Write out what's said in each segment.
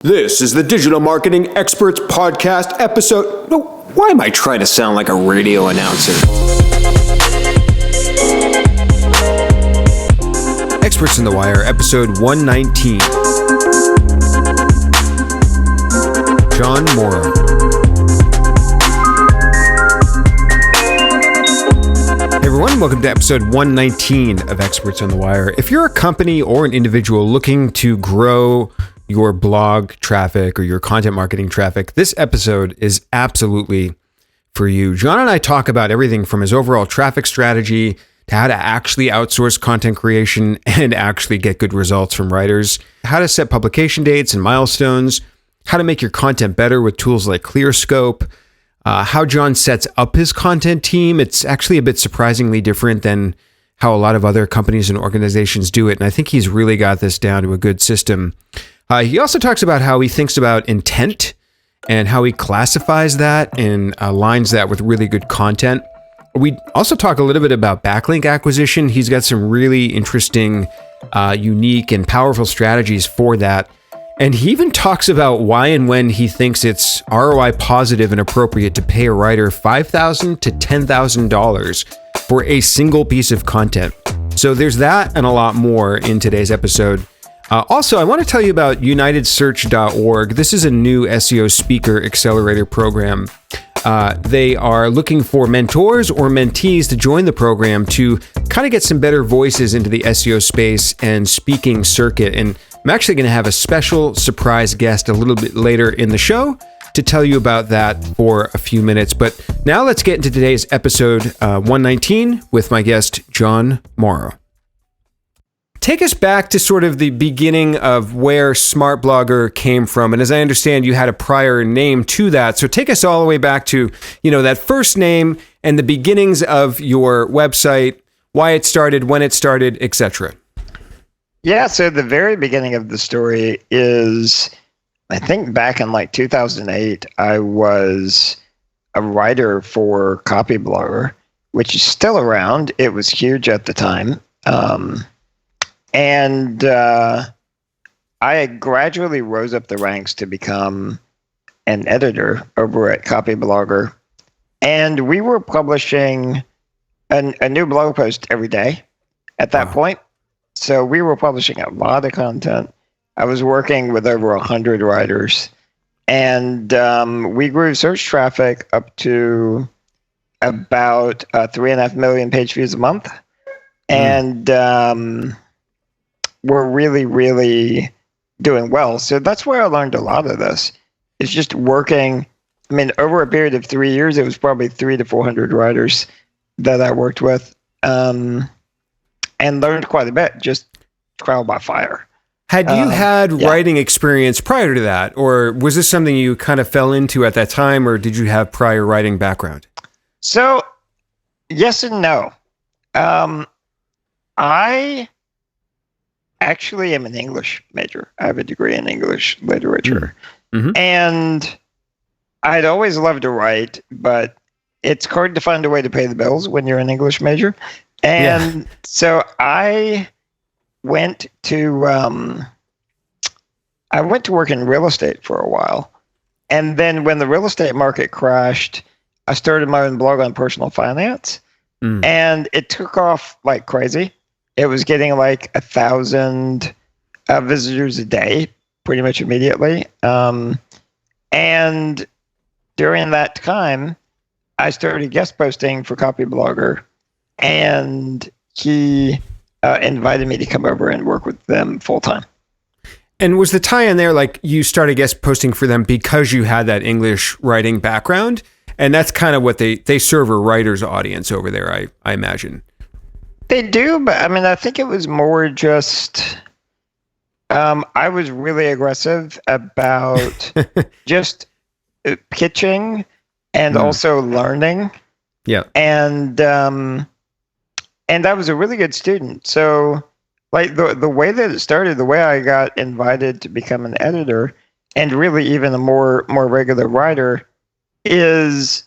This is the Digital Marketing Experts Podcast episode. No, why am I trying to sound like a radio announcer? Experts in the Wire, episode 119. Jon Morrow. Hey everyone, welcome to episode 119 of Experts on the Wire. If you're a company or an individual looking to grow your blog traffic or your content marketing traffic, this episode is absolutely for you. Jon and I talk about everything from his overall traffic strategy to how to actually outsource content creation and actually get good results from writers, how to set publication dates and milestones, how to make your content better with tools like ClearScope, how Jon sets up his content team. It's actually a bit surprisingly different than how a lot of other companies and organizations do it. And I think he's really got this down to a good system. He also talks about how he thinks about intent and how he classifies that and aligns that with really good content. We also talk a little bit about backlink acquisition. He's got some really interesting, unique and powerful strategies for that. And he even talks about why and when he thinks it's ROI positive and appropriate to pay a writer $5,000 to $10,000 for a single piece of content. So there's that and a lot more in today's episode. Also, I want to tell you about unitedsearch.org. This is a new SEO speaker accelerator program. They are looking for mentors or mentees to join the program to kind of get some better voices into the SEO space and speaking circuit. And I'm actually going to have a special surprise guest a little bit later in the show to tell you about that for a few minutes. But now let's get into today's episode 119 with my guest, Jon Morrow. Take us back to sort of the beginning of where Smart Blogger came from. And as I understand, you had a prior name to that. So take us all the way back to, that first name and the beginnings of your website, why it started, when it started, etc. Yeah, so the very beginning of the story is, I think back in like 2008, I was a writer for Copyblogger, which is still around. It was huge at the time. And I gradually rose up the ranks to become an editor over at Copyblogger. And we were publishing a new blog post every day at that point. So we were publishing a lot of content. I was working with over 100 writers. And we grew search traffic up to about 3.5 million page views a month. And we're really, really doing well. So that's where I learned a lot of this. It's just working. I mean, over a period of 3 years, it was probably 300 to 400 writers that I worked with, and learned quite a bit, just trial by fire. Had you had writing experience prior to that, or was this something you kind of fell into at that time, or did you have prior writing background? So, yes and no. I actually am an English major. I have a degree in English literature. Mm-hmm. And I'd always loved to write, but it's hard to find a way to pay the bills when you're an English major. And so I went to work in real estate for a while. And then when the real estate market crashed, I started my own blog on personal finance. And it took off like crazy. It was getting like 1,000 visitors a day, pretty much immediately. And during that time, I started guest posting for Copyblogger, and he invited me to come over and work with them full time. And was the tie in there like you started guest posting for them because you had that English writing background? And that's kind of what they serve a writer's audience over there, I imagine. They do, but I mean, I think it was more just, I was really aggressive about just pitching and also learning. Yeah. And I was a really good student. So like the way that it started, the way I got invited to become an editor and really even a more regular writer is,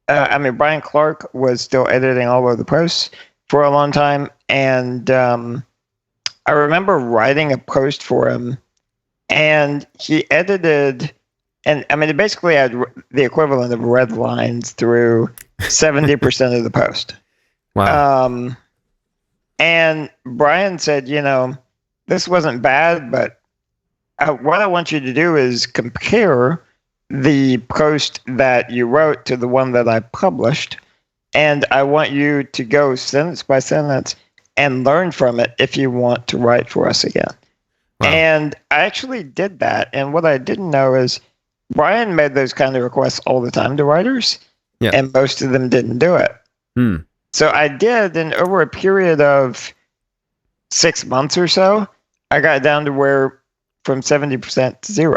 Brian Clark was still editing all of the posts for a long time. And I remember writing a post for him and he edited, and I mean, it basically had the equivalent of red lines through 70% of the post. Wow. And Brian said, this wasn't bad, but what I want you to do is compare the post that you wrote to the one that I published. And I want you to go sentence by sentence and learn from it if you want to write for us again. Wow. And I actually did that. And what I didn't know is Brian made those kind of requests all the time to writers, and most of them didn't do it. So I did, and over a period of 6 months or so, I got down to where from 70% to 0,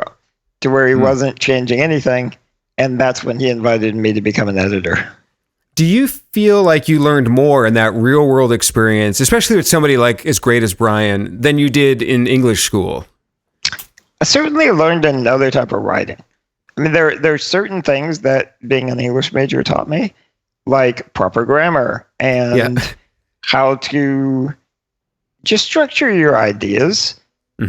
to where he wasn't changing anything. And that's when he invited me to become an editor. Do you feel like you learned more in that real world experience, especially with somebody like as great as Brian, than you did in English school? I certainly learned another type of writing. I mean, there are certain things that being an English major taught me, like proper grammar and how to just structure your ideas,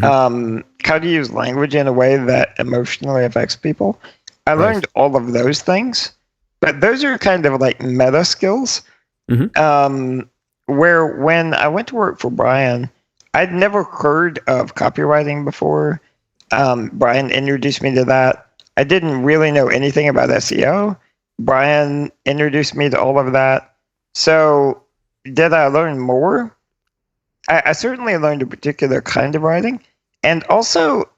how to use language in a way that emotionally affects people. I learned all of those things, but those are kind of like meta skills, where when I went to work for Brian, I'd never heard of copywriting before. Brian introduced me to that. I didn't really know anything about SEO. Brian introduced me to all of that. So did I learn more? I certainly learned a particular kind of writing. And also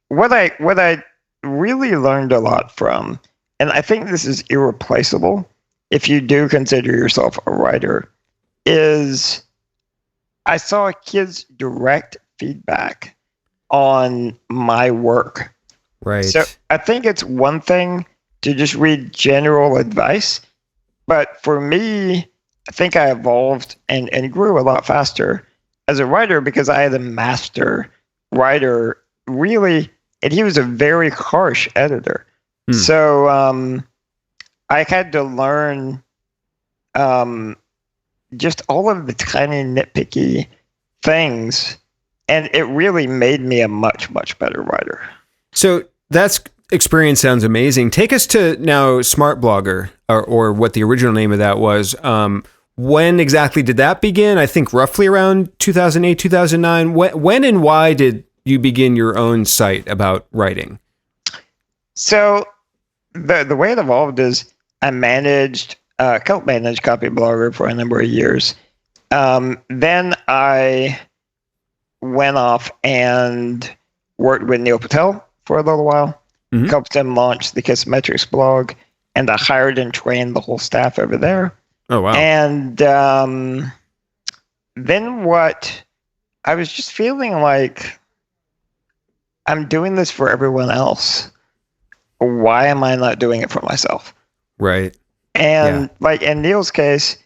what I really learned a lot from, and I think this is irreplaceable if you do consider yourself a writer, is I saw kids' direct feedback on my work. Right. So I think it's one thing to just read general advice, but for me, I think I evolved and grew a lot faster as a writer because I had a master writer, really, and he was a very harsh editor. So I had to learn just all of the tiny nitpicky things, and it really made me a much, much better writer. So that's experience sounds amazing. Take us to now Smart Blogger, or what the original name of that was. When exactly did that begin? I think roughly around 2008, 2009. When and why did you begin your own site about writing? So the way it evolved is I helped manage Copy Blogger for a number of years. Then I went off and worked with Neil Patel for a little while, helped him launch the Kissmetrics blog, and I hired and trained the whole staff over there. Oh, wow. And then I was just feeling like I'm doing this for everyone else. Why am I not doing it for myself? Right. And like in Neil's case,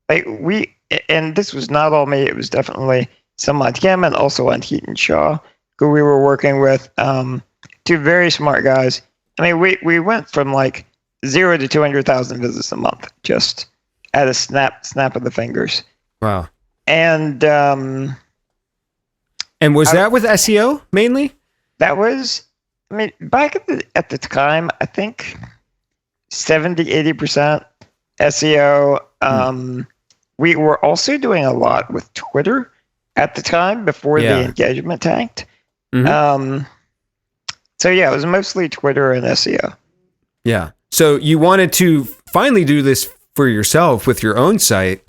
and this was not all me, it was definitely some on him and also on Heaton Shaw, who we were working with, two very smart guys. I mean, we went from like 0 to 200,000 visits a month, just at a snap of the fingers. Wow. And was that with SEO mainly? That was, I mean, back at the time, I think 70-80% SEO. We were also doing a lot with Twitter at the time before the engagement tanked. So yeah, it was mostly Twitter and SEO. Yeah. So you wanted to finally do this for yourself with your own site.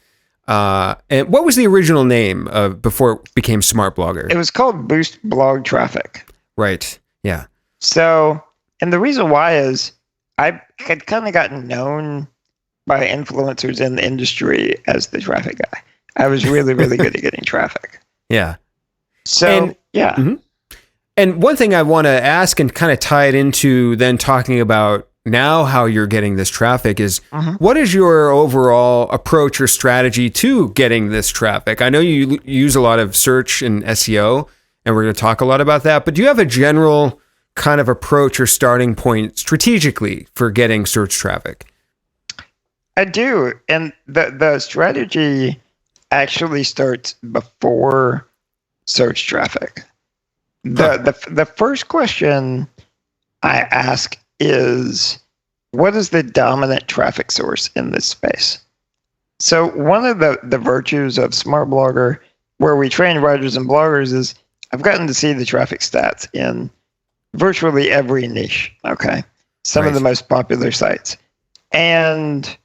And what was the original name before it became Smart Blogger? It was called Boost Blog Traffic. Right. Yeah. So, and the reason why is I had kind of gotten known by influencers in the industry as the traffic guy. I was really, really good at getting traffic. Yeah. So, And one thing I want to ask and kind of tie it into then talking about now how you're getting this traffic is what is your overall approach or strategy to getting this traffic? I know you use a lot of search and SEO, and we're going to talk a lot about that, but do you have a general kind of approach or starting point strategically for getting search traffic? I do. And the strategy actually starts before search traffic. The first question I ask is, what is the dominant traffic source in this space? So one of the virtues of Smart Blogger, where we train writers and bloggers, is I've gotten to see the traffic stats in virtually every niche. Okay, some of the most popular sites, and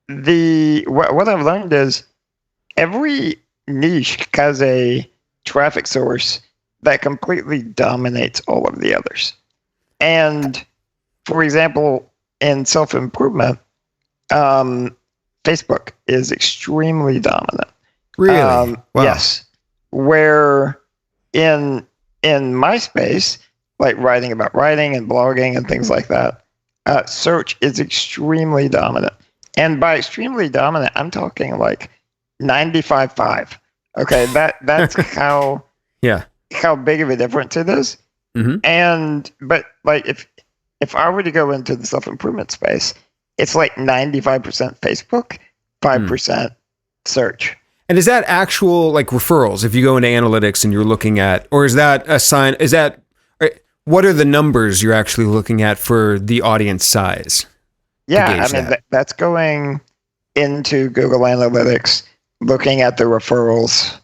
what I've learned is every niche has a traffic source that completely dominates all of the others. And for example, in self-improvement, Facebook is extremely dominant. Really? Wow. Yes. Where in MySpace, like writing about writing and blogging and things like that, search is extremely dominant. And by extremely dominant, I'm talking like 95.5. Okay, that's how big of a difference it is. Mm-hmm. But like if I were to go into the self-improvement space, it's like 95% Facebook, 5% search. And is that actual like referrals? If you go into analytics and you're looking at, or is that a sign? What are the numbers you're actually looking at for the audience size? Yeah, I mean that's going into Google Analytics, looking at the referrals,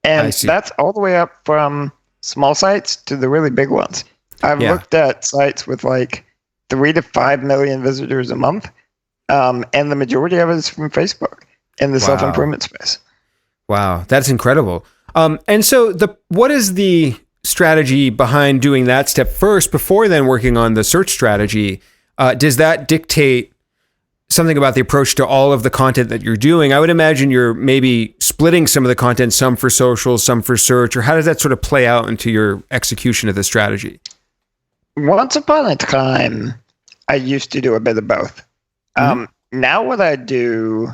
and that's all the way up from small sites to the really big ones. I've looked at sites with like 3 to 5 million visitors a month, and the majority of it is from Facebook in the self-improvement space. Wow, that's incredible. And so what is the strategy behind doing that step first before then working on the search strategy? Does that dictate something about the approach to all of the content that you're doing? I would imagine you're maybe splitting some of the content, some for social, some for search, or how does that sort of play out into your execution of the strategy? Once upon a time, I used to do a bit of both. Now what I do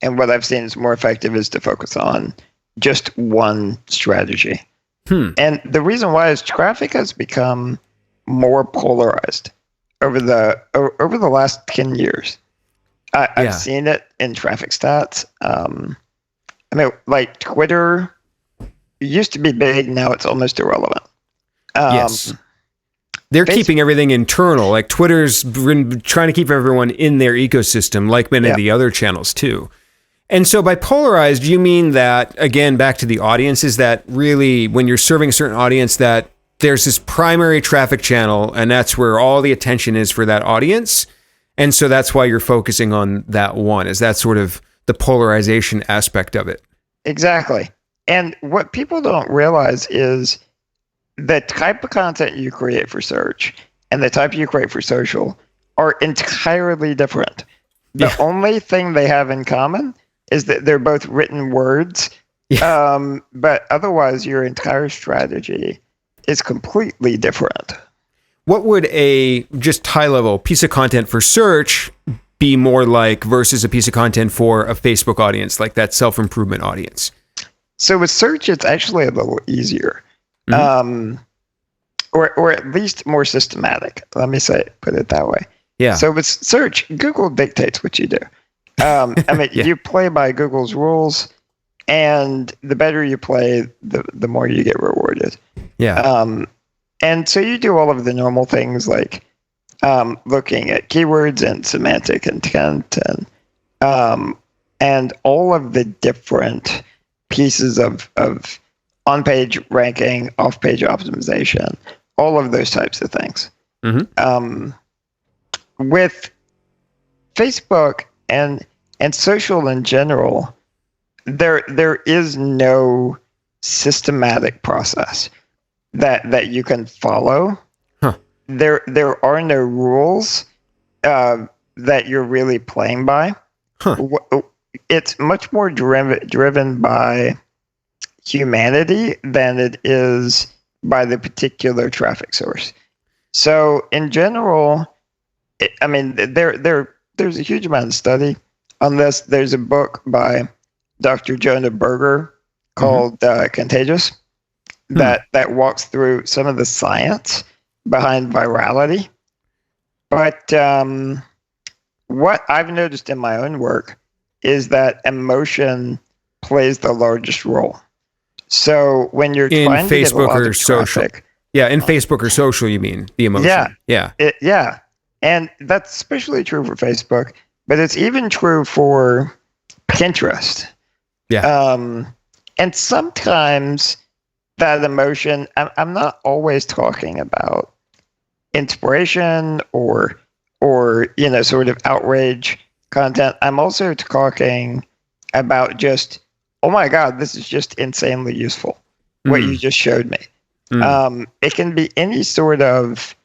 and what I've seen is more effective is to focus on just one strategy. And the reason why is traffic has become more polarized over the last 10 years. I've seen it in traffic stats. I mean, like Twitter used to be big, now it's almost irrelevant. Yes. They're keeping everything internal. Like Twitter's been trying to keep everyone in their ecosystem, like many of the other channels too. And so by polarized, do you mean that, again, back to the audience, is that really when you're serving a certain audience that there's this primary traffic channel and that's where all the attention is for that audience? And so that's why you're focusing on that one. Is that sort of the polarization aspect of it? Exactly. And what people don't realize is the type of content you create for search and the type you create for social are entirely different. The only thing they have in common is that they're both written words, but otherwise your entire strategy is completely different. What would a just high-level piece of content for search be more like versus a piece of content for a Facebook audience, like that self-improvement audience? So with search, it's actually a little easier, or at least more systematic. Let me put it that way. Yeah. So with search, Google dictates what you do. I mean, you play by Google's rules, and the better you play, the more you get rewarded. Yeah. And so you do all of the normal things like looking at keywords and semantic intent and all of the different pieces of on-page ranking, off-page optimization, all of those types of things. With Facebook and social in general, there is no systematic process that you can follow. There are no rules that you're really playing by. It's much more driven by humanity than it is by the particular traffic source. So in general, I mean, there's a huge amount of study on this. There's a book by Dr. Jonah Berger called Contagious that walks through some of the science behind virality. But what I've noticed in my own work is that emotion plays the largest role. So when you're In trying to get a Facebook lot or of social. traffic, Yeah, in Facebook or social, you mean the emotion. yeah, Yeah. yeah, and that's especially true for Facebook, but it's even true for Pinterest. Yeah. And sometimes that emotion, I'm not always talking about inspiration or sort of outrage content. I'm also talking about just, oh my God, this is just insanely useful. What you just showed me. It can be any sort of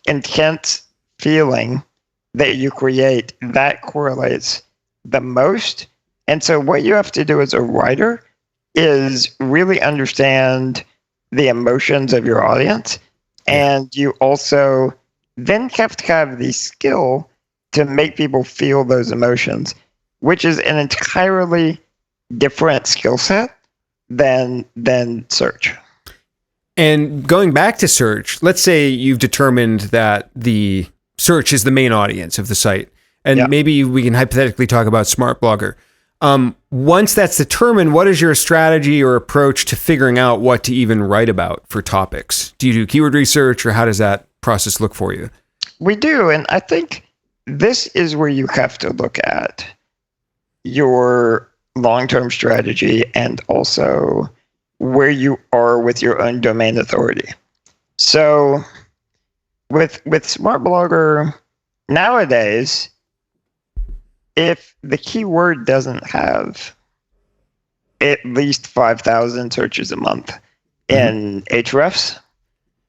intense feeling that you create that correlates the most. And so what you have to do as a writer is really understand the emotions of your audience. And you also then have to have the skill to make people feel those emotions, which is an entirely different skill set than search. And going back to search, let's say you've determined that the search is the main audience of the site. And maybe we can hypothetically talk about Smart Blogger. Once that's determined, what is your strategy or approach to figuring out what to even write about for topics? Do you do keyword research, or how does that process look for you? We do. And I think this is where you have to look at your long-term strategy and also where you are with your own domain authority. So with Smart Blogger nowadays, if the keyword doesn't have at least 5,000 searches a month in Ahrefs,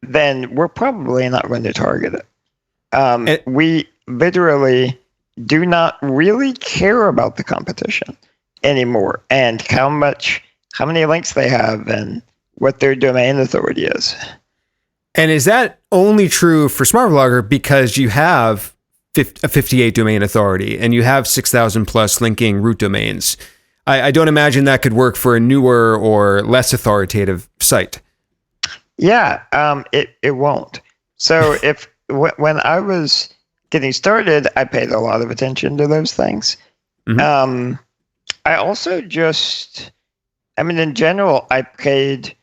then we're probably not going to target it. We literally do not really care about the competition anymore and how many links they have and what their domain authority is. And is that only true for Smart Blogger because you have a 58 domain authority and you have 6,000 plus linking root domains? I don't imagine that could work for a newer or less authoritative site. Yeah, it won't. So when I was getting started, I paid a lot of attention to those things. I also in general, I paid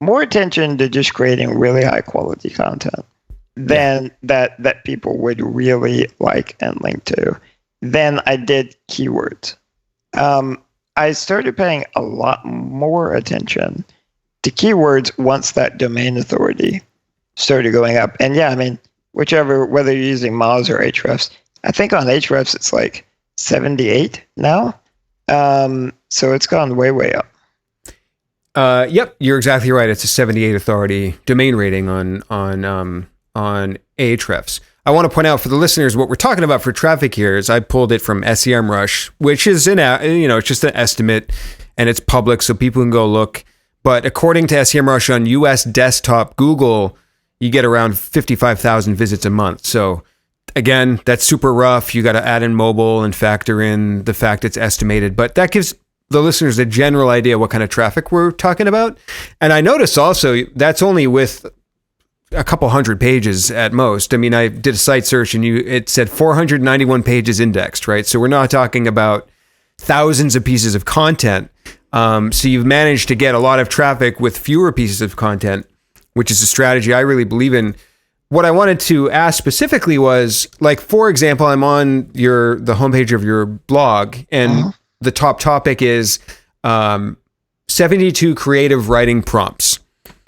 more attention to just creating really high quality content than that people would really like and link to. Then I did keywords. I started paying a lot more attention to keywords once that domain authority started going up. And whether you're using Moz or Ahrefs, I think on Ahrefs it's like 78 now. So it's gone way, way up. Yep, you're exactly right. It's a 78 authority domain rating on Ahrefs. I want to point out for the listeners what we're talking about for traffic here is I pulled it from SEMrush, which is it's just an estimate and it's public so people can go look. But according to SEMrush on US desktop Google, you get around 55,000 visits a month. So again, that's super rough. You got to add in mobile and factor in the fact it's estimated, but that gives the listeners a general idea what kind of traffic we're talking about. And I noticed also that's only with a couple hundred pages at most. I mean, I did a site search and it said 491 pages indexed, right? So we're not talking about thousands of pieces of content. So you've managed to get a lot of traffic with fewer pieces of content, which is a strategy I really believe in. What I wanted to ask specifically was, like, for example, I'm on the homepage of your blog and the top topic is 72 creative writing prompts.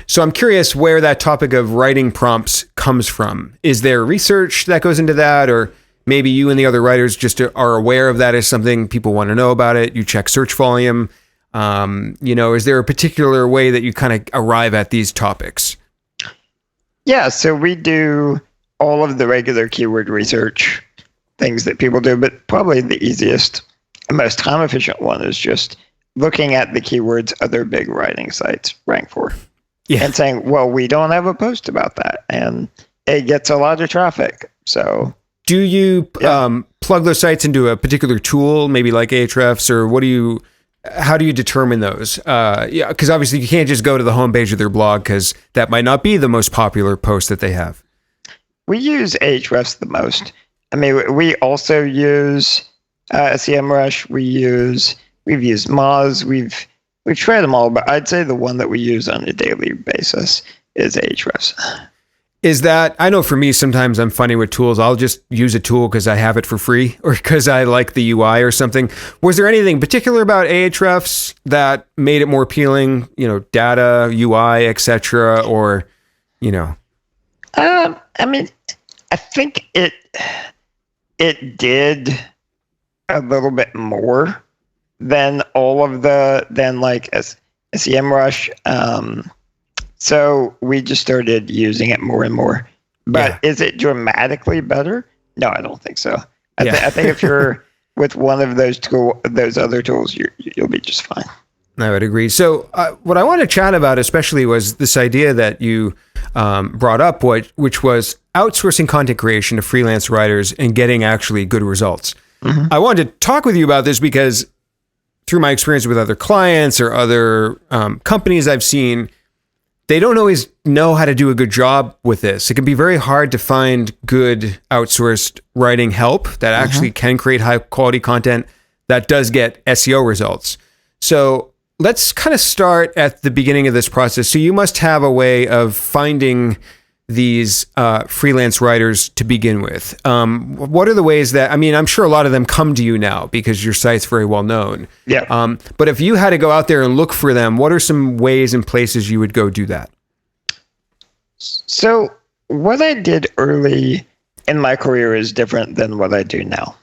So I'm curious where that topic of writing prompts comes from. Is there research that goes into that, or maybe you and the other writers just are aware of that as something people want to know about it? You check search volume. Is there a particular way that you kind of arrive at these topics? Yeah, so we do all of the regular keyword research things that people do, but probably the easiest and most time efficient one is just looking at the keywords other big writing sites rank for. Yeah. And saying, well, we don't have a post about that. And it gets a lot of traffic. So do you plug those sites into a particular tool, maybe like Ahrefs, or how do you determine those? Because obviously you can't just go to the homepage of their blog because that might not be the most popular post that they have. We use Ahrefs the most. I mean, we also use SEMrush. We've used Moz. we've tried them all, but I'd say the one that we use on a daily basis is Ahrefs. Is that, I know for me, sometimes I'm funny with tools. I'll just use a tool because I have it for free or because I like the UI or something. Was there anything particular about Ahrefs that made it more appealing, data, UI, etc., or, I mean, I think it did a little bit more than like SEMrush. So we just started using it more and more. But Is it dramatically better? No, I don't think so. I think if you're with one of those other tools, you'll be just fine. I would agree. So what I want to chat about especially was this idea that you brought up, which was outsourcing content creation to freelance writers and getting actually good results. Mm-hmm. I wanted to talk with you about this because through my experience with other clients or other companies I've seen, they don't always know how to do a good job with this. It can be very hard to find good outsourced writing help that actually can create high quality content that does get SEO results. So let's kind of start at the beginning of this process. So you must have a way of finding these freelance writers to begin with. What are the ways that, I'm sure a lot of them come to you now because your site's very well known. Yeah. But if you had to go out there and look for them, what are some ways and places you would go do that? So what I did early in my career is different than what I do now.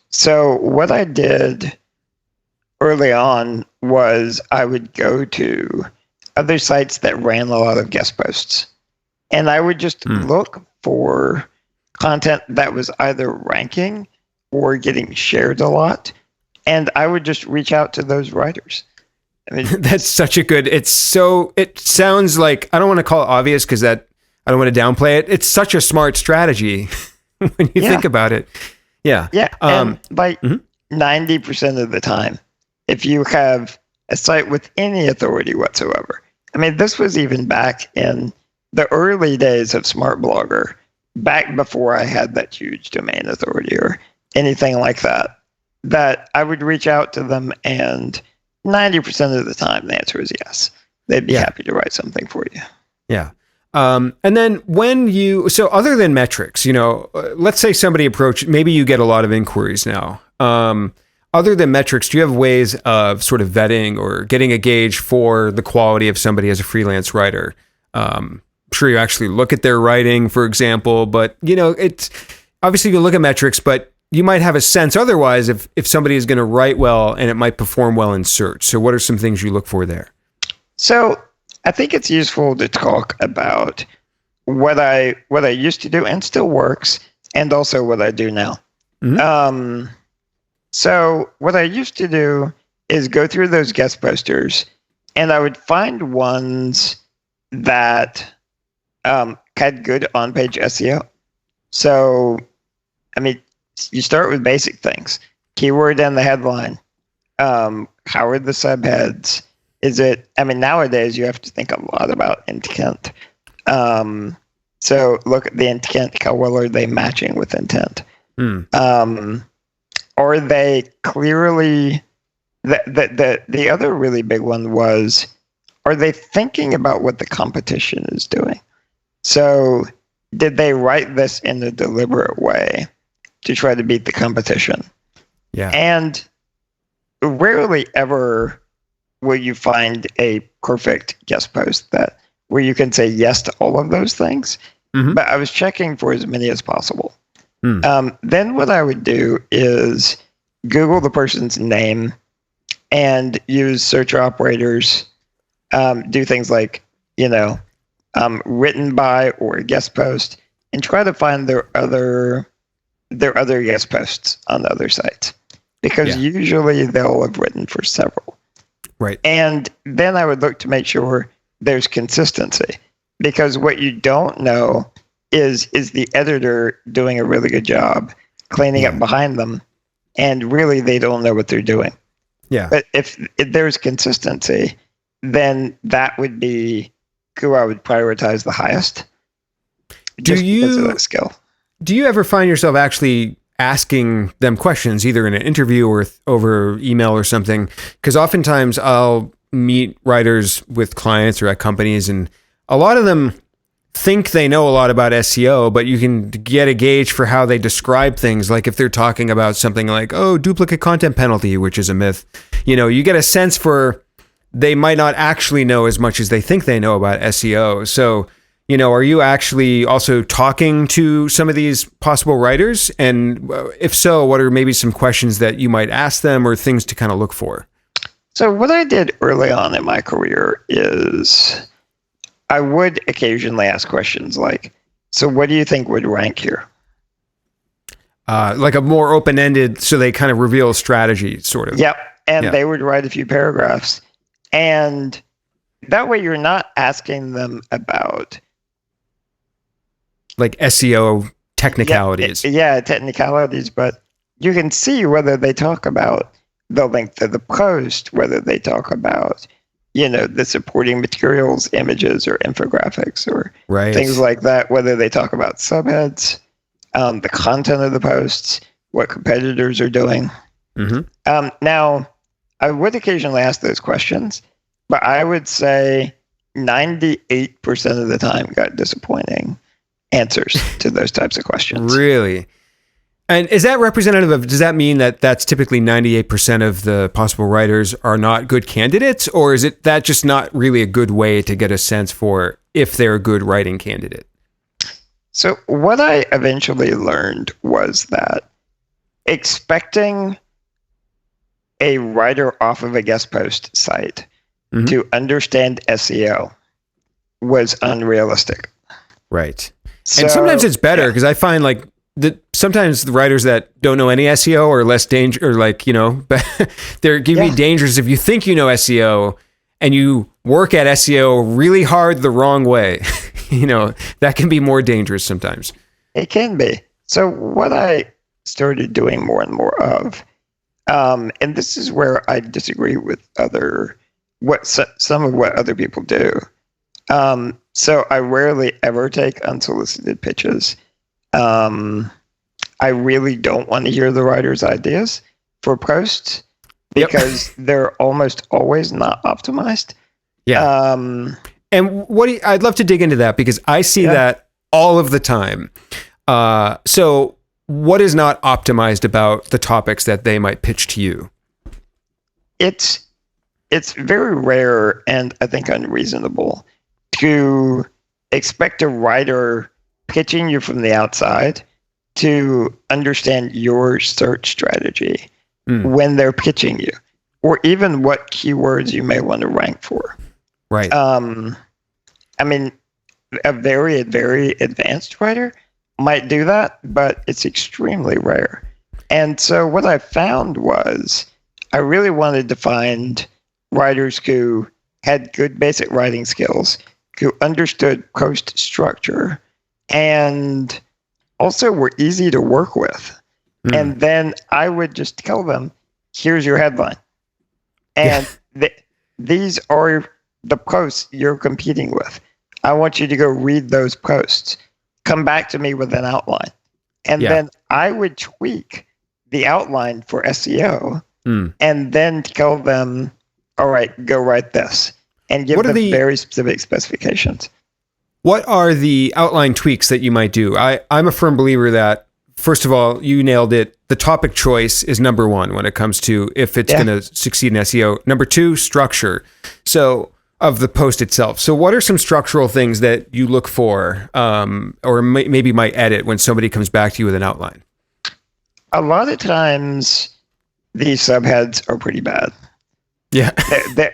So what I did early on was I would go to other sites that ran a lot of guest posts. And I would just look for content that was either ranking or getting shared a lot. And I would just reach out to those writers. That's such a good, it sounds like, I don't want to call it obvious because I don't want to downplay it. It's such a smart strategy when you think about it. Yeah. Yeah. And 90% of the time, if you have a site with any authority whatsoever, this was even back in the early days of Smart Blogger, back before I had that huge domain authority or anything like that, that I would reach out to them and 90% of the time the answer is yes. They'd be happy to write something for you. Yeah. And then so other than metrics, let's say somebody maybe you get a lot of inquiries now. Other than metrics, do you have ways of sort of vetting or getting a gauge for the quality of somebody as a freelance writer? I'm sure you actually look at their writing, for example, but it's obviously you look at metrics, but you might have a sense otherwise if somebody is going to write well and it might perform well in search. So what are some things you look for there? So I think it's useful to talk about what I used to do and still works, and also what I do now. Mm-hmm. So what I used to do is go through those guest posters, and I would find ones that had good on-page SEO. So, you start with basic things. Keyword and the headline. How are the subheads? Nowadays you have to think a lot about intent. So look at the intent. How well are they matching with intent? Are they clearly... The other really big one was, are they thinking about what the competition is doing? So did they write this in a deliberate way to try to beat the competition? Yeah. And rarely ever will you find a perfect guest post where you can say yes to all of those things. Mm-hmm. But I was checking for as many as possible. Then what I would do is Google the person's name and use search operators, do things like, written by or guest post, and try to find their other guest posts on other sites, because usually they'll have written for several. Right. And then I would look to make sure there's consistency, because what you don't know is the editor doing a really good job cleaning up behind them, and really they don't know what they're doing. Yeah. But if there's consistency, then that would be who I would prioritize the highest. Because of that skill. Do you ever find yourself actually asking them questions, either in an interview or over email or something. Because oftentimes I'll meet writers with clients or at companies, and a lot of them think they know a lot about SEO, but you can get a gauge for how they describe things. Like if they're talking about something like, oh, duplicate content penalty, which is a myth, you get a sense for they might not actually know as much as they think they know about SEO. So, are you actually also talking to some of these possible writers? And if so, what are maybe some questions that you might ask them or things to kind of look for? So what I did early on in my career is I would occasionally ask questions like, so what do you think would rank here? Like a more open-ended, so they kind of reveal a strategy, sort of. Yep. And they would write a few paragraphs. And that way you're not asking them about like SEO technicalities. Yeah, technicalities, but you can see whether they talk about the length of the post, whether they talk about, the supporting materials, images or infographics or things like that, whether they talk about subheads, the content of the posts, what competitors are doing. Mm-hmm. Now, I would occasionally ask those questions, but I would say 98% of the time got disappointing answers to those types of questions. Really? And is that representative of, does that mean that that's typically 98% of the possible writers are not good candidates? Or is it that just not really a good way to get a sense for if they're a good writing candidate? So what I eventually learned was that expecting a writer off of a guest post site to understand SEO was unrealistic. Right. And sometimes it's better because I find like sometimes the writers that don't know any SEO are less dangerous, or like, they're giving me dangerous if you think you know SEO and you work at SEO really hard the wrong way. That can be more dangerous sometimes. It can be. So what I started doing more and more of, and this is where I disagree with some of what other people do. So I rarely ever take unsolicited pitches. I really don't want to hear the writer's ideas for posts because they're almost always not optimized. Yeah. And I'd love to dig into that because I see that all of the time. So what is not optimized about the topics that they might pitch to you? It's very rare and I think unreasonable to expect a writer pitching you from the outside to understand your search strategy when they're pitching you, or even what keywords you may want to rank for. Right. I mean, a very, very advanced writer might do that, but it's extremely rare. And so what I found was I really wanted to find writers who had good basic writing skills, who understood post structure, and also were easy to work with. And then I would just tell them, here's your headline. And these are the posts you're competing with. I want you to go read those posts. Come back to me with an outline. And then I would tweak the outline for SEO and then tell them, all right, go write this. And give them very specific specifications. What are the outline tweaks that you might do? I'm a firm believer that, first of all, you nailed it. The topic choice is number one when it comes to if it's going to succeed in SEO. Number two, structure. So of the post itself. So what are some structural things that you look for or maybe might edit when somebody comes back to you with an outline? A lot of times these subheads are pretty bad. Yeah.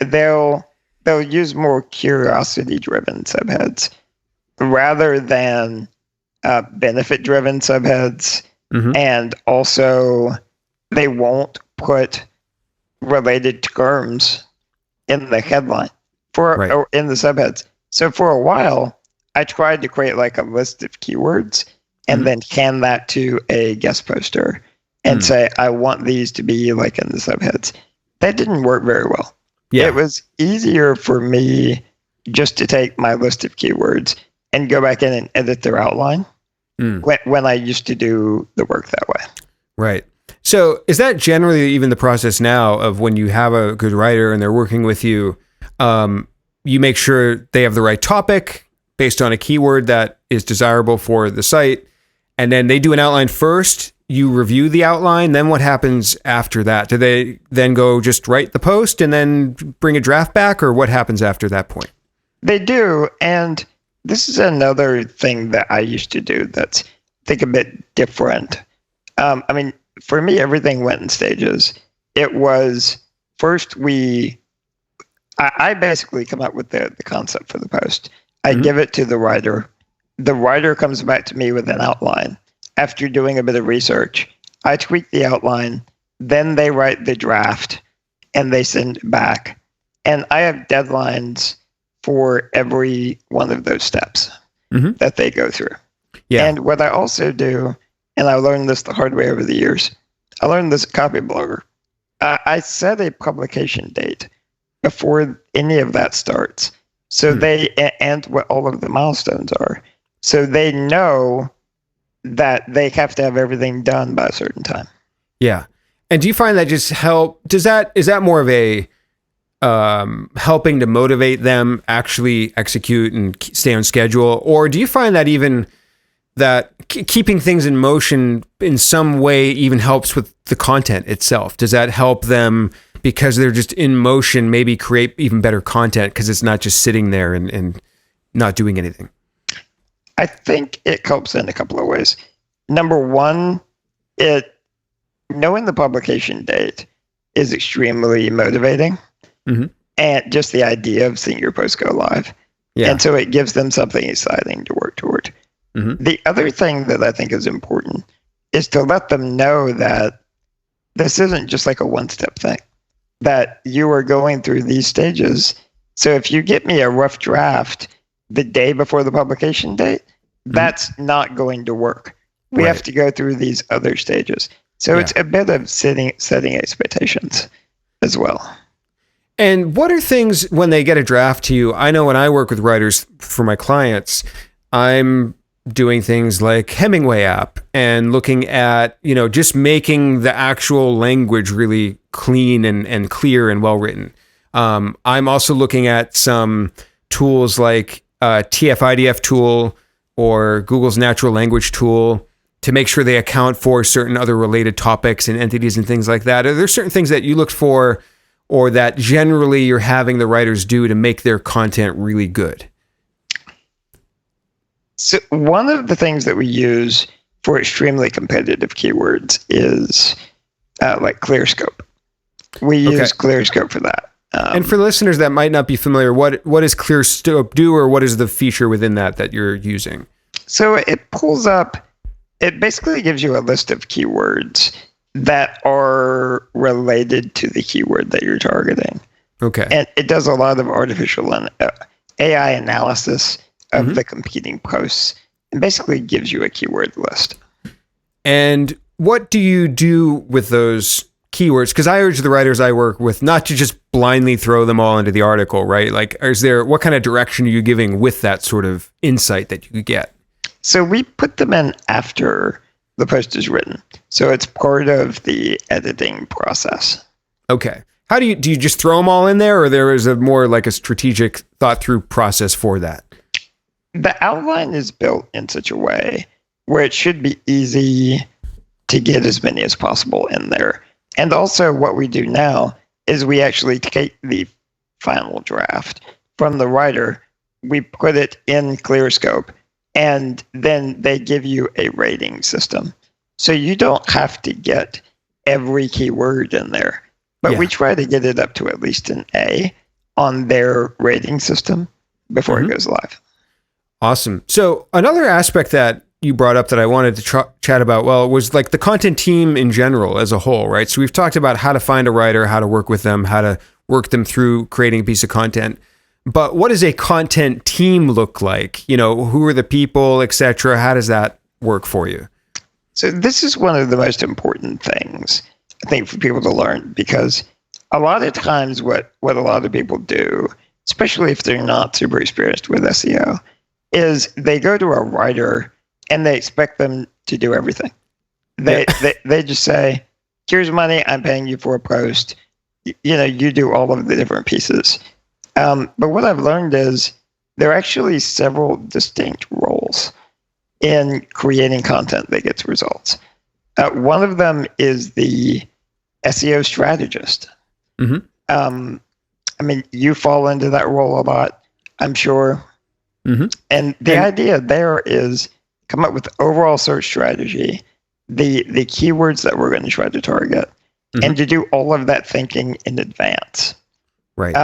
They'll use more curiosity-driven subheads rather than benefit-driven subheads. And also, they won't put related terms in the headline or in the subheads. So for a while, I tried to create like a list of keywords and then hand that to a guest poster and say, I want these to be like in the subheads. That didn't work very well. Yeah. It was easier for me just to take my list of keywords and go back in and edit their outline when I used to do the work that way. Right. So is that generally even the process now of when you have a good writer and they're working with you, you make sure they have the right topic based on a keyword that is desirable for the site, and then they do an outline first, you review the outline, then what happens after that? Do they then go just write the post and then bring a draft back, or what happens after that point? They do, and this is another thing that I used to do that's, I think, a bit different. For me, everything went in stages. It was first I basically come up with the concept for the post. I give it to the writer. The writer comes back to me with an outline. After doing a bit of research, I tweak the outline. Then they write the draft and they send it back. And I have deadlines for every one of those steps that they go through. Yeah. And what I also do, and I learned this the hard way over the years, I learned this at Copyblogger. I set a publication date before any of that starts. So and what all of the milestones are. So they know that they have to have everything done by a certain time. Yeah. And do you find that just is that more of a helping to motivate them actually execute and stay on schedule? Or do you find that even that keeping things in motion in some way even helps with the content itself? Does that help them because they're just in motion, maybe create even better content because it's not just sitting there and not doing anything? I think it helps in a couple of ways. Number one, knowing the publication date is extremely motivating. And just the idea of seeing your post go live. Yeah. And so it gives them something exciting to work toward. The other thing that I think is important is to let them know that this isn't just like a one-step thing, that you are going through these stages. So if you get me a rough draft the day before the publication date, that's not going to work. We have to go through these other stages. So it's a bit of setting expectations as well. And what are things when they get a draft to you? I know when I work with writers for my clients, I'm doing things like Hemingway app and looking at, just making the actual language really clean and clear and well written. I'm also looking at some tools like TF-IDF tool or Google's natural language tool to make sure they account for certain other related topics and entities and things like that. Are there certain things that you look for or that generally you're having the writers do to make their content really good? So one of the things that we use for extremely competitive keywords is like ClearScope. We use ClearScope for that. And for listeners that might not be familiar, what does ClearScope do, or what is the feature within that you're using? So it basically gives you a list of keywords that are related to the keyword that you're targeting. Okay. And it does a lot of artificial and AI analysis of the competing posts and basically gives you a keyword list. And what do you do with those keywords? Because I urge the writers I work with not to just blindly throw them all into the article, right? Like, what kind of direction are you giving with that sort of insight that you could get? So we put them in after the post is written. So it's part of the editing process. Okay. How do you just throw them all in there, or there is a more like a strategic thought through process for that? The outline is built in such a way where it should be easy to get as many as possible in there. And also what we do now is we actually take the final draft from the writer, we put it in ClearScope, and then they give you a rating system. So you don't have to get every keyword in there, but we try to get it up to at least an A on their rating system before it goes live. Awesome. So another aspect that you brought up that I wanted to chat about, was like the content team in general as a whole, right? So we've talked about how to find a writer, how to work with them, how to work them through creating a piece of content. But what does a content team look like? Who are the people, et cetera? How does that work for you? So this is one of the most important things, I think, for people to learn, because a lot of times what a lot of people do, especially if they're not super experienced with SEO, is they go to a writer and they expect them to do everything. They just say, here's money, I'm paying you for a post. You do all of the different pieces. But what I've learned is there are actually several distinct roles in creating content that gets results. One of them is the SEO strategist. Mm-hmm. You fall into that role a lot, I'm sure. Mm-hmm. And the idea there is come up with overall search strategy, the keywords that we're going to try to target, and to do all of that thinking in advance. Right.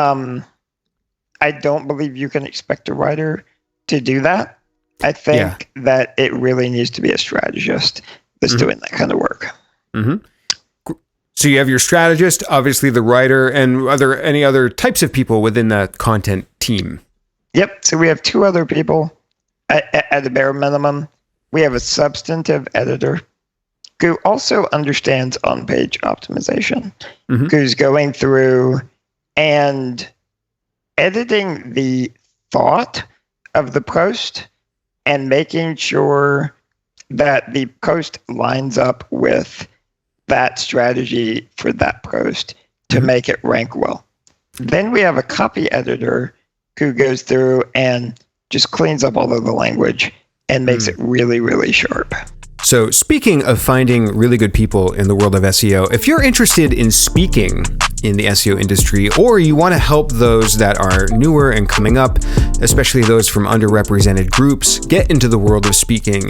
I don't believe you can expect a writer to do that. I think that it really needs to be a strategist that's doing that kind of work. Mm-hmm. So you have your strategist, obviously the writer, and are there any other types of people within that content team? Yep. So we have two other people at the bare minimum. We have a substantive editor who also understands on-page optimization, who's going through and editing the thought of the post and making sure that the post lines up with that strategy for that post to make it rank well. Then we have a copy editor who goes through and just cleans up all of the language and makes it really, really sharp. So speaking of finding really good people in the world of SEO, if you're interested in speaking in the SEO industry, or you want to help those that are newer and coming up, especially those from underrepresented groups, get into the world of speaking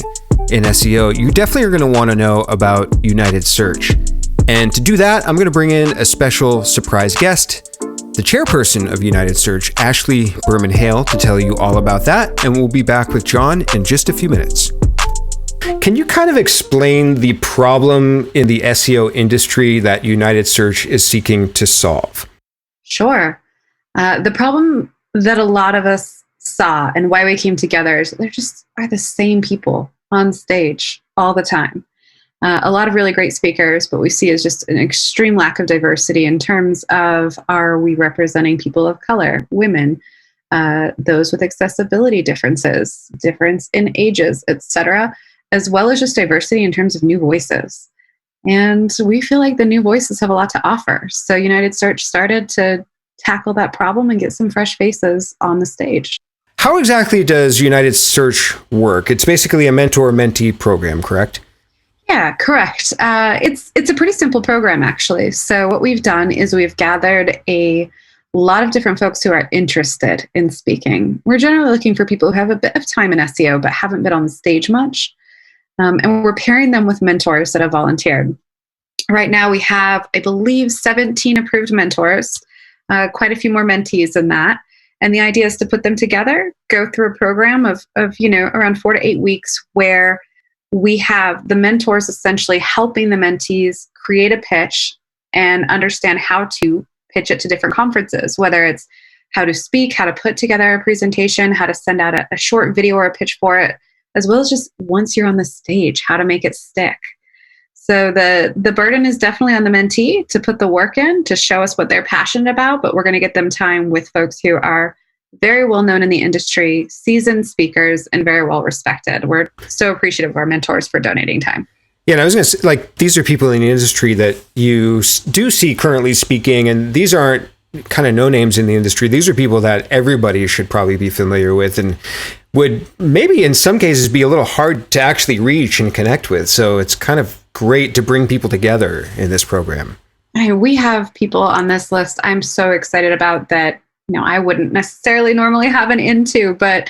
in SEO, you definitely are going to want to know about United Search. And to do that, I'm going to bring in a special surprise guest, the chairperson of United Search, Ashley Berman-Hale, to tell you all about that. And we'll be back with Jon in just a few minutes. Can you kind of explain the problem in the SEO industry that United Search is seeking to solve? Sure. The problem that a lot of us saw and why we came together is there just are the same people on stage all the time. A lot of really great speakers, but we see is just an extreme lack of diversity in terms of, are we representing people of color, women, those with accessibility differences, difference in ages, etc., as well as just diversity in terms of new voices. And we feel like the new voices have a lot to offer. So United Search started to tackle that problem and get some fresh faces on the stage. How exactly does United Search work? It's basically a mentor-mentee program, correct? Yeah, correct. It's a pretty simple program, actually. So what we've done is we've gathered a lot of different folks who are interested in speaking. We're generally looking for people who have a bit of time in SEO but haven't been on the stage much. And we're pairing them with mentors that have volunteered. Right now we have, I believe, 17 approved mentors, quite a few more mentees than that. And the idea is to put them together, go through a program of around 4 to 8 weeks where we have the mentors essentially helping the mentees create a pitch and understand how to pitch it to different conferences, whether it's how to speak, how to put together a presentation, how to send out a short video or a pitch for it, as well as just once you're on the stage, how to make it stick. So the burden is definitely on the mentee to put the work in, to show us what they're passionate about, but we're going to get them time with folks who are very well known in the industry, seasoned speakers, and very well respected. We're so appreciative of our mentors for donating time. Yeah, and I was going to say, like, these are people in the industry that you do see currently speaking, and these aren't kind of no names in the industry. These are people that everybody should probably be familiar with and would maybe in some cases be a little hard to actually reach and connect with. So it's kind of great to bring people together in this program. We have people on this list I'm so excited about that I wouldn't necessarily normally have an into, but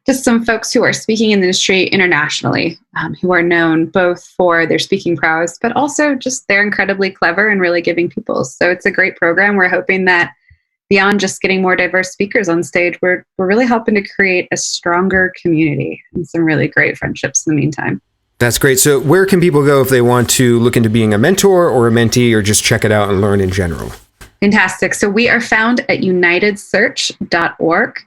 just some folks who are speaking in the industry internationally, who are known both for their speaking prowess, but also just they're incredibly clever and really giving people. So it's a great program. We're hoping that beyond just getting more diverse speakers on stage, we're really helping to create a stronger community and some really great friendships in the meantime. That's great. So where can people go if they want to look into being a mentor or a mentee or just check it out and learn in general? Fantastic. So we are found at unitedsearch.org.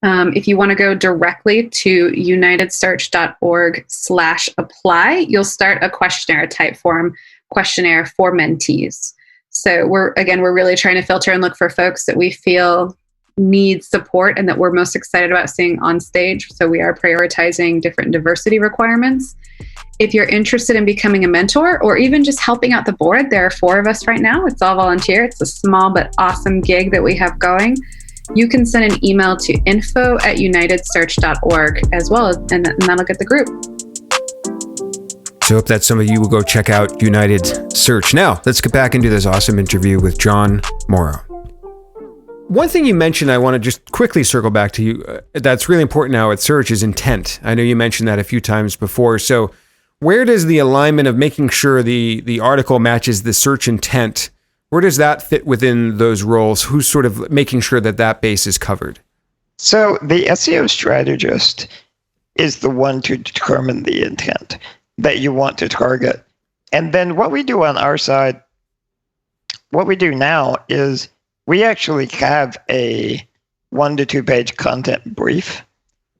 If you want to go directly to unitedsearch.org/apply, you'll start a questionnaire type form questionnaire for mentees. So we're really trying to filter and look for folks that we feel need support and that we're most excited about seeing on stage. So we are prioritizing different diversity requirements. If you're interested in becoming a mentor or even just helping out the board, there are 4 of us right now. It's all volunteer. It's a small but awesome gig that we have going. You can send an email to info@unitedsearch.org as well, and that'll get the group. So I hope that some of you will go check out United Search. Now, let's get back into this awesome interview with Jon Morrow. One thing you mentioned, I want to just quickly circle back to you, that's really important now at search is intent. I know you mentioned that a few times before. So where does the alignment of making sure the article matches the search intent, where does that fit within those roles? Who's sort of making sure that that base is covered? So the SEO strategist is the one to determine the intent that you want to target. And then what we do on our side, what we do now is we actually have a 1 to 2 page content brief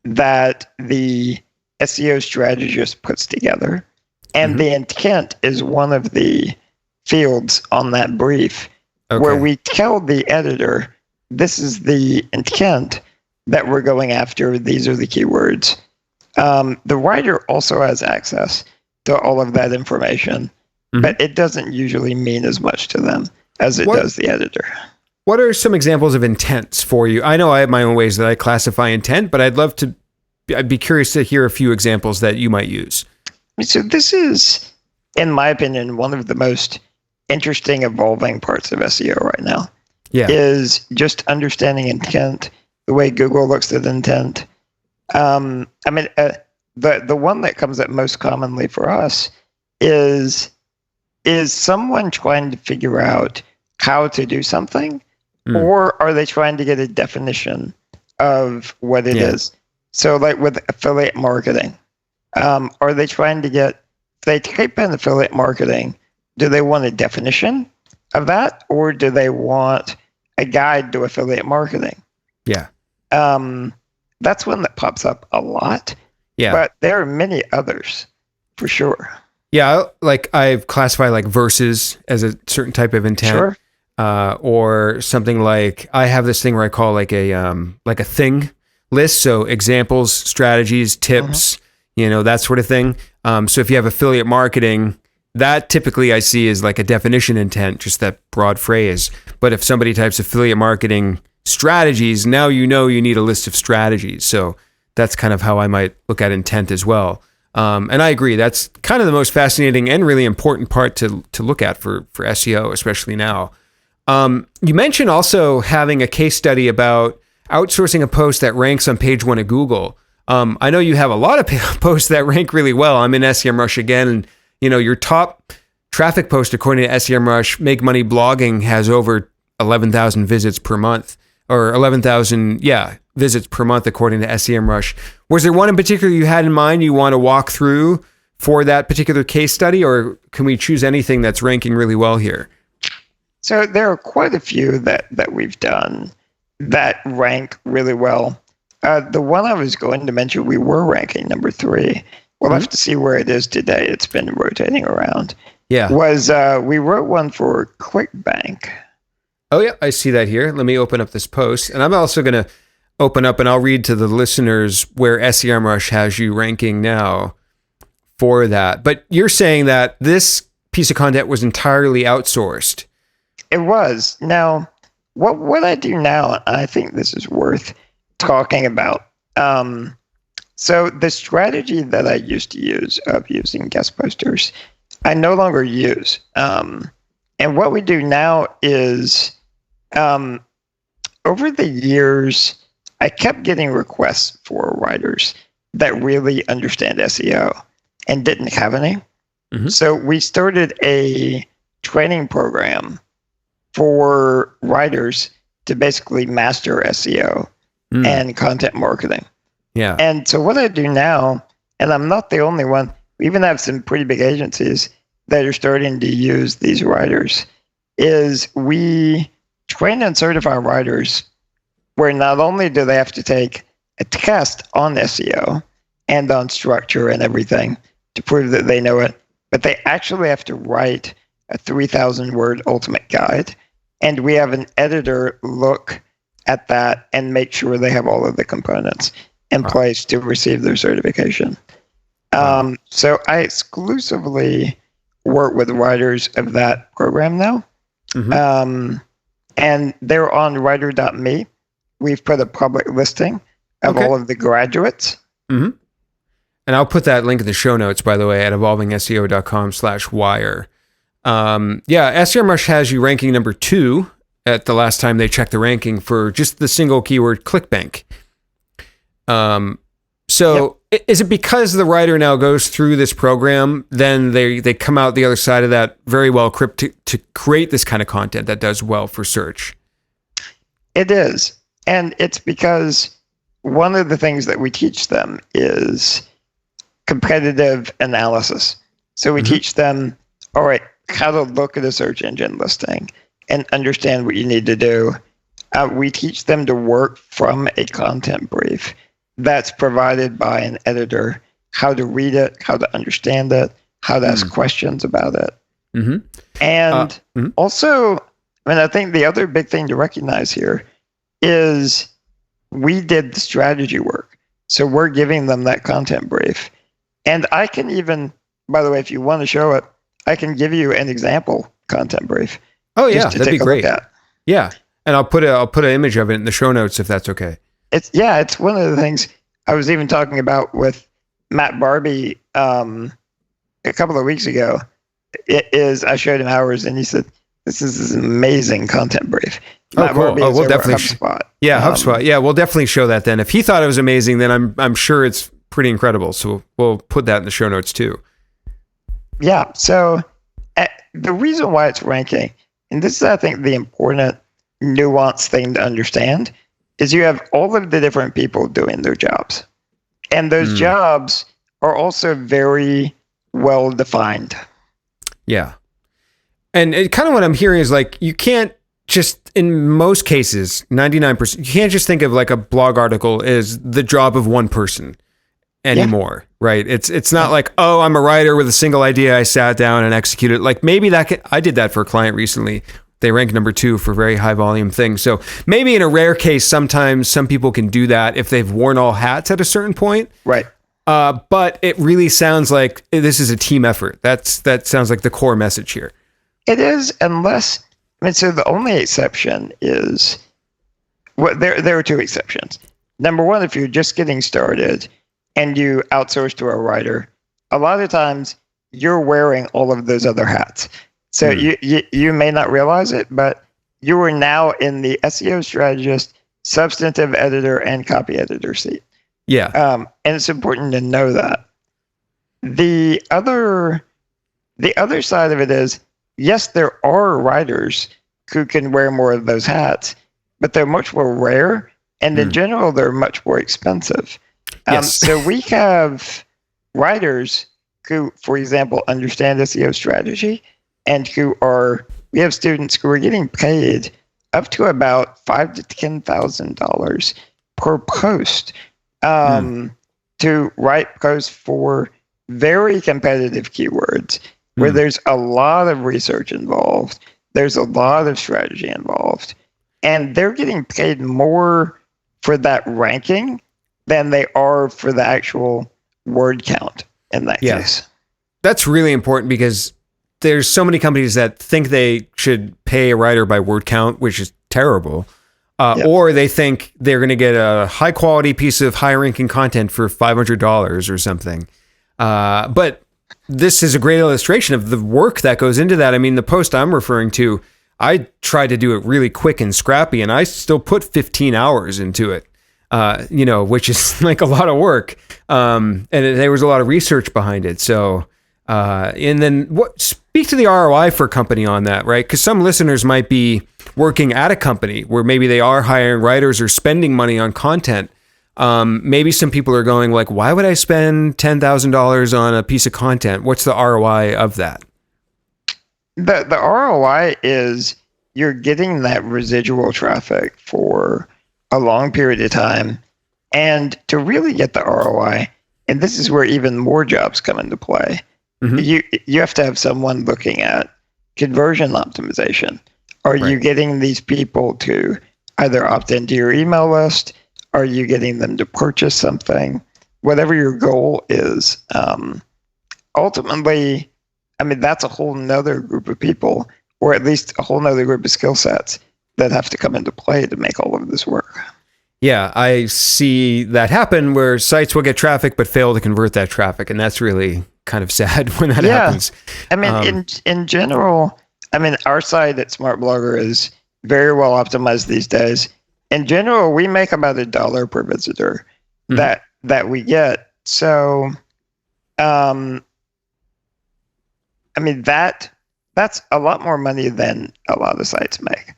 that the SEO strategist puts together. And the intent is one of the fields on that brief where we tell the editor, this is the intent that we're going after. These are the keywords. The writer also has access to all of that information, but it doesn't usually mean as much to them as it does the editor. What are some examples of intents for you? I know I have my own ways that I classify intent, but I'd be curious to hear a few examples that you might use. So this is, in my opinion, one of the most interesting evolving parts of SEO right now. Is just understanding intent, the way Google looks at intent. The one that comes up most commonly for us is someone trying to figure out how to do something, or are they trying to get a definition of what it is? So like with affiliate marketing, are they trying to get, if they type in affiliate marketing, do they want a definition of that, or do they want a guide to affiliate marketing? That's one that pops up a lot. But there are many others for sure. Like I've classified like verses as a certain type of intent. Or something like I have this thing where I call like a thing list. So examples, strategies, tips, that sort of thing. So if you have affiliate marketing, that typically I see is like a definition intent, just that broad phrase. But if somebody types affiliate marketing strategies, now you need a list of strategies. So that's kind of how I might look at intent as well. And I agree, that's kind of the most fascinating and really important part to look at for SEO, especially now. You mentioned also having a case study about outsourcing a post that ranks on page 1 of Google. I know you have a lot of posts that rank really well. I'm in SEMrush again, and your top traffic post according to SEMrush, Make Money Blogging, has over 11,000 visits per month, or 11,000 visits per month according to SEMrush. Was there one in particular you had in mind you want to walk through for that particular case study, or can we choose anything that's ranking really well here? So there are quite a few that we've done that rank really well. The one I was going to mention, we were ranking number 3. We'll have to see where it is today. It's been rotating around. Was we wrote one for ClickBank. Oh yeah, I see that here. Let me open up this post, and I'm also going to open up and I'll read to the listeners where SEMrush has you ranking now for that. But you're saying that this piece of content was entirely outsourced. It was. Now, what I do now, I think this is worth talking about. So the strategy that I used to use of using guest posters, I no longer use. And what we do now is, over the years, I kept getting requests for writers that really understand SEO and didn't have any. So we started a training program for writers to basically master SEO and content marketing. And so what I do now, and I'm not the only one, we even have some pretty big agencies that are starting to use these writers, is we train and certify writers where not only do they have to take a test on SEO and on structure and everything to prove that they know it, but they actually have to write a 3,000-word ultimate guide. And we have an editor look at that and make sure they have all of the components in place to receive their certification. So I exclusively work with writers of that program now. And they're on writer.me. We've put a public listing of all of the graduates. And I'll put that link in the show notes, by the way, at evolvingseo.com/wire. SEMrush has you ranking number 2 at the last time they checked the ranking for just the single keyword ClickBank. Is it because the writer now goes through this program, then they come out the other side of that very well equipped to create this kind of content that does well for search? It is. And it's because one of the things that we teach them is competitive analysis. So we teach them, all right, how to look at a search engine listing and understand what you need to do. We teach them to work from a content brief that's provided by an editor, how to read it, how to understand it, how to ask questions about it. And also, I think the other big thing to recognize here is we did the strategy work. So we're giving them that content brief. And I can even, by the way, if you want to show it, I can give you an example content brief. Oh yeah, that'd be great. Yeah, and I'll put an image of it in the show notes if that's okay. It's one of the things I was even talking about with Matt Barbie a couple of weeks ago. I showed him ours, and he said, "This is an amazing content brief." Matt cool. Barbie We'll definitely HubSpot. HubSpot. Yeah, we'll definitely show that then. If he thought it was amazing, then I'm sure it's pretty incredible. So we'll put that in the show notes too. Yeah. So the reason why it's ranking, and this is, I think, the important nuanced thing to understand, is you have all of the different people doing their jobs. And those jobs are also very well defined. Yeah. And kind of what I'm hearing is like, you can't just, in most cases, 99%, you can't just think of like a blog article as the job of one person anymore, right? It's not like, oh, I'm a writer with a single idea, I sat down and executed. Like maybe I did that for a client recently. They rank number 2 for very high volume things. So maybe in a rare case, sometimes some people can do that if they've worn all hats at a certain point. Right. But it really sounds like this is a team effort. That sounds like the core message here. It is, unless, so the only exception is, there are 2 exceptions. Number 1, if you're just getting started and you outsource to a writer, a lot of times you're wearing all of those other hats. So you may not realize it, but you are now in the SEO strategist, substantive editor, and copy editor seat. Yeah. And it's important to know that. The other side of it is, yes, there are writers who can wear more of those hats, but they're much more rare, and in general, they're much more expensive. Yes. So we have writers who, for example, understand SEO strategy, and we have students who are getting paid up to about $5,000 to $10,000 per post to write posts for very competitive keywords where there's a lot of research involved. There's a lot of strategy involved. And they're getting paid more for that ranking than they are for the actual word count in that case. That's really important because there's so many companies that think they should pay a writer by word count, which is terrible. Or they think they're going to get a high quality piece of high ranking content for $500 or something. But this is a great illustration of the work that goes into that. I mean, the post I'm referring to, I tried to do it really quick and scrappy, and I still put 15 hours into it, which is like a lot of work. And there was a lot of research behind it. So, and then speak to the ROI for a company on that, right? Because some listeners might be working at a company where maybe they are hiring writers or spending money on content. Maybe some people are going like, why would I spend $10,000 on a piece of content? What's the ROI of that? The ROI is you're getting that residual traffic for a long period of time. And to really get the ROI, and this is where even more jobs come into play, you have to have someone looking at conversion optimization. Are you getting these people to either opt into your email list? Are you getting them to purchase something? whatever your goal is, ultimately, I mean, that's a whole nother group of people, or at least a whole nother group of skill sets that have to come into play to make all of this work. Yeah, I see that happen where sites will get traffic but fail to convert that traffic, and that's really kind of sad when that happens. I mean, in general, I mean, our site at Smart Blogger is very well optimized these days. In general, we make about $1 per visitor that we get. So, I mean, that's a lot more money than a lot of sites make.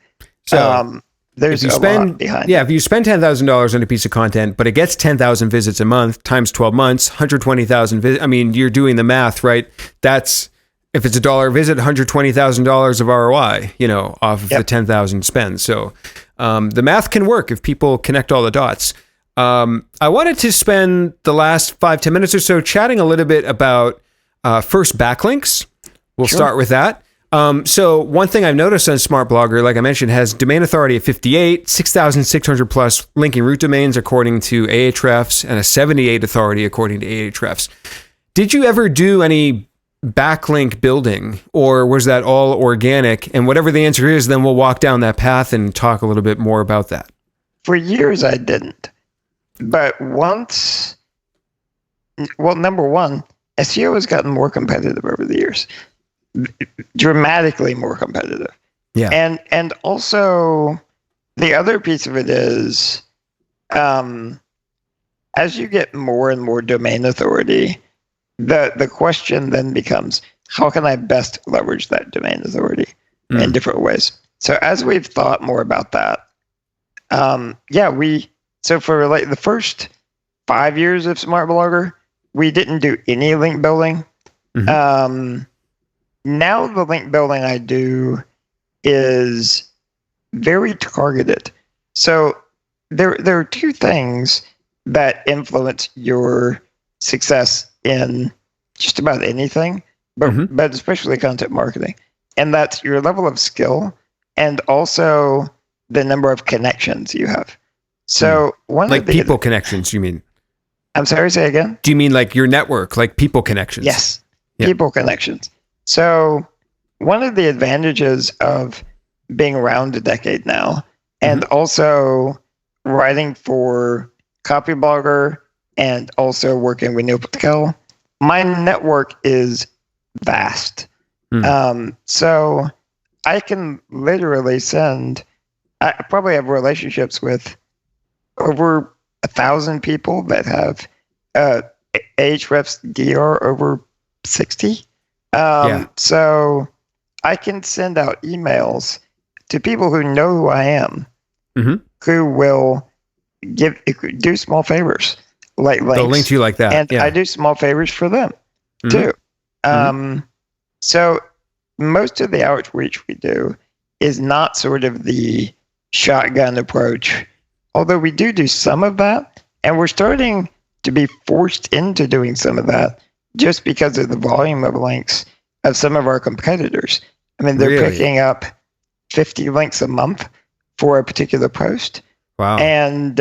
So there's a lot behind it. If you spend $10,000 on a piece of content, but it gets 10,000 visits a month times 12 months, 120,000 visits. I mean, you're doing the math, right? That's, if it's $1 a visit, $120,000 of ROI, off of the 10,000 spend. So the math can work if people connect all the dots. I wanted to spend the last 5-10 minutes or so chatting a little bit about first backlinks. We'll start with that. So one thing I've noticed on Smart Blogger, like I mentioned, has domain authority of 58, 6,600 plus linking root domains according to Ahrefs, and a 78 authority according to Ahrefs. Did you ever do any backlink building, or was that all organic? And whatever the answer is, then we'll walk down that path and talk a little bit more about that. For years, I didn't. But once, well, number one, SEO has gotten more competitive over the years. Dramatically more competitive. Yeah. And also the other piece of it is as you get more and more domain authority, the question then becomes, how can I best leverage that domain authority in different ways? So as we've thought more about that, so for like the first 5 years of Smart Blogger, we didn't do any link building. Now the link building I do is very targeted. So there are two things that influence your success in just about anything, but especially content marketing. And that's your level of skill and also the number of connections you have. So one like of the people connections, you mean? I'm sorry, say again? Do you mean like your network, like people connections? Yes, people connections. So one of the advantages of being around a decade now and also writing for Copyblogger and also working with Neil Patel, my network is vast. So I can literally I probably have relationships with over 1,000 people that have Ahrefs DR over 60. So I can send out emails to people who know who I am, who will do small favors, like links. They'll link to you like that. And I do small favors for them too. So most of the outreach we do is not sort of the shotgun approach, although we do some of that, and we're starting to be forced into doing some of that just because of the volume of links of some of our competitors. I mean, they're picking up 50 links a month for a particular post. Wow. And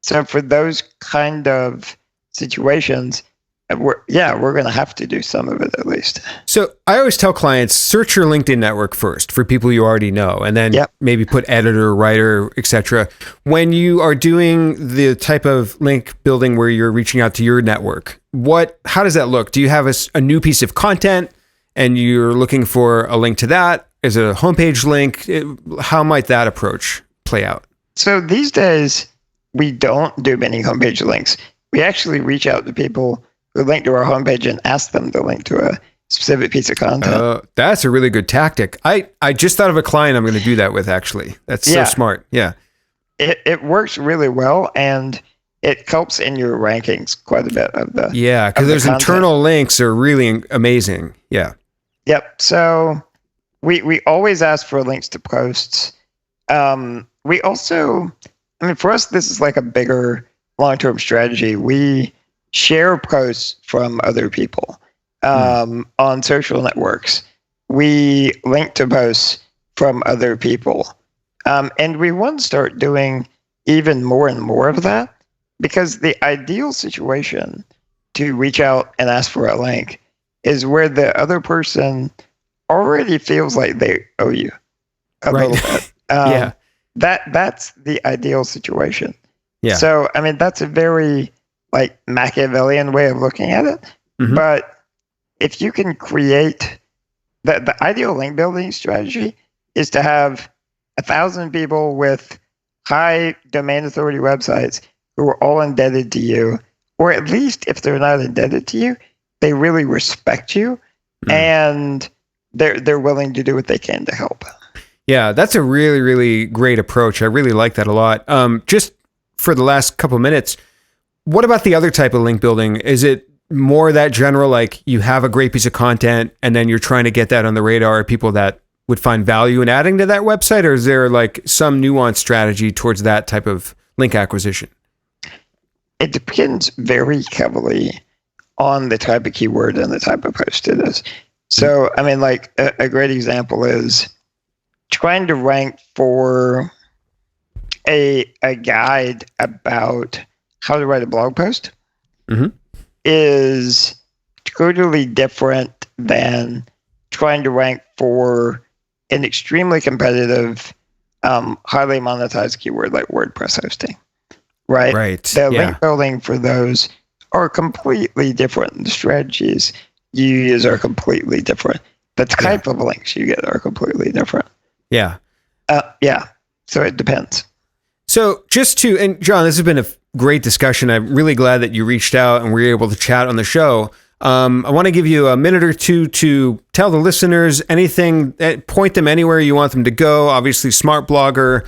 so for those kind of situations, we're going to have to do some of it at least. So I always tell clients, search your LinkedIn network first for people you already know, and then maybe put editor, writer, etc. When you are doing the type of link building where you're reaching out to your network, how does that look? Do you have a new piece of content and you're looking for a link to that? Is it a homepage link? How might that approach play out? So these days, we don't do many homepage links. We actually reach out to people who link to our homepage and ask them to link to a specific piece of content. That's a really good tactic. I just thought of a client I'm going to do that with, actually. That's so smart. Yeah. It works really well, and it helps in your rankings quite a bit of the because those internal links are really amazing. Yeah. Yep. So we always ask for links to posts. We also, for us, this is like a bigger long-term strategy. We share posts from other people on social networks. We link to posts from other people. And we want to start doing even more and more of that because the ideal situation to reach out and ask for a link is where the other person already feels like they owe you a Right. little bit. Yeah. That's the ideal situation. Yeah. So, I mean, that's a very like Machiavellian way of looking at it. Mhm. But if you can create the ideal link building strategy is to have 1,000 people with high domain authority websites who are all indebted to you, or at least if they're not indebted to you, they really respect you and they're willing to do what they can to help. Yeah, that's a really, really great approach. I really like that a lot. Just for the last couple minutes, what about the other type of link building? Is it more that general, like you have a great piece of content and then you're trying to get that on the radar of people that would find value in adding to that website? Or is there like some nuanced strategy towards that type of link acquisition? It depends very heavily on the type of keyword and the type of post it is. So, I mean, like a great example is trying to rank for a guide about how to write a blog post is totally different than trying to rank for an extremely competitive, highly monetized keyword like WordPress hosting. Right? Right. The link building for those are completely different. The strategies you use are completely different. The type of links you get are completely different. Yeah. So it depends. So and Jon, this has been a great discussion. I'm really glad that you reached out and we were able to chat on the show. I want to give you a minute or two to tell the listeners anything, point them anywhere you want them to go. Obviously, Smart Blogger.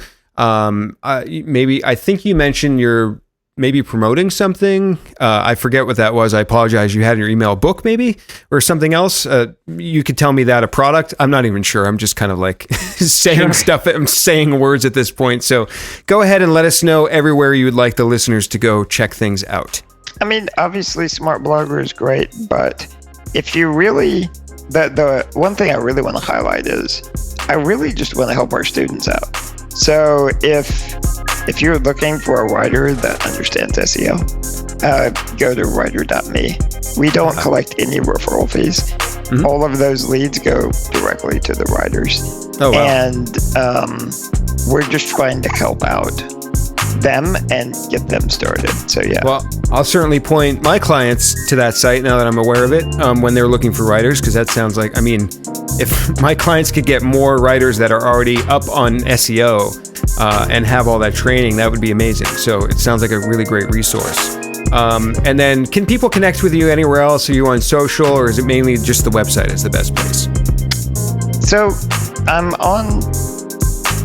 Maybe I think you mentioned you're maybe promoting something. I forget what that was. I apologize. You had in your email a book maybe or something else. You could tell me that, a product. I'm not even sure. I'm just kind of like saying stuff. I'm saying words at this point. So go ahead and let us know everywhere you would like the listeners to go check things out. I mean, obviously Smart Blogger is great, but if you really, the one thing I really want to highlight is I really just want to help our students out. So if you're looking for a writer that understands SEO, go to writer.me. We don't collect any referral fees. All of those leads go directly to the writers. Oh, wow. And we're just trying to help out them and get them started. So yeah. Well, I'll certainly point my clients to that site now that I'm aware of it when they're looking for writers, because that sounds like, I mean, if my clients could get more writers that are already up on SEO and have all that training, that would be amazing. So it sounds like a really great resource. And then can people connect with you anywhere else? Are you on social, or is it mainly just the website is the best place? So I'm on,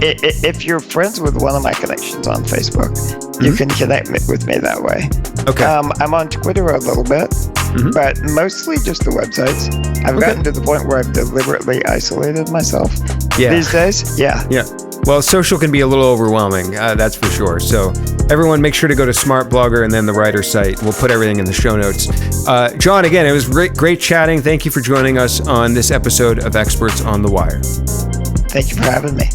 if you're friends with one of my connections on Facebook, you can connect with me that way. Okay. I'm on Twitter a little bit, but mostly just the websites. I've gotten to the point where I've deliberately isolated myself these days. Yeah. Well, social can be a little overwhelming, that's for sure. So everyone make sure to go to Smart Blogger and then the writer site. We'll put everything in the show notes. Jon, again, it was great chatting. Thank you for joining us on this episode of Experts on the Wire. Thank you for having me.